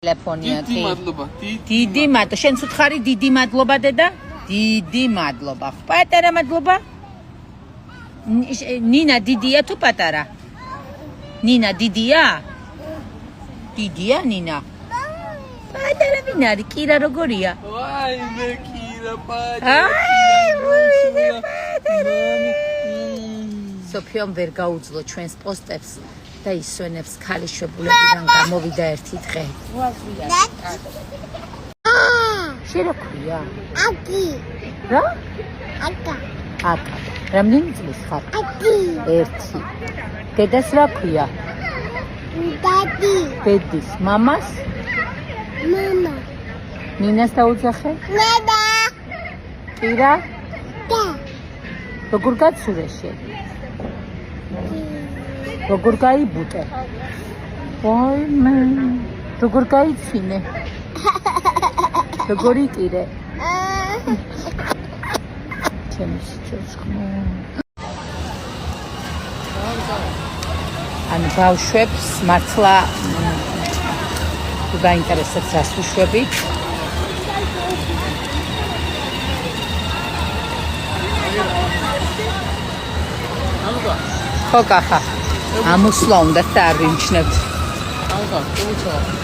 ტელეფონია დიდი მადლობა. დიდი მადლობა. შენ უთხარი დიდი მადლობა დედა? დიდი მადლობა. პატარა მადლობა? ნინა დიდია თუ პატარა? ნინა დიდია? დიდია ნინა? პატარა ვინ არის? კირა როგორია? ვაი მე კირა სოფიომ ვერ გაუძლო ჩვენს პოსტებს და ისვენებს ქალიშვილებიდან გამოვიდა ერთი დღე. შენ რა ქვია? აკი. რა? აკა. აკა. რამდენი წლის ხარ? აკი. ერთი. დედას რა ქვია? დადი. დედის, მამას? მამა. ნინას დაუძახე? ნადა. კირა? და. როგორ გაცურე შენ? როგორ გაიბუტე? ვაი მე. როგორ გაიცინე? როგორ იტირე? ჩემი სიცოცხლე. ან ბავშვებს მართლა თუ გაინტერესებს რას უშვებით? ხო კახა. ამოსვლა უნდათ და არ ვიმჩნევთ. ალბათ, უცხო.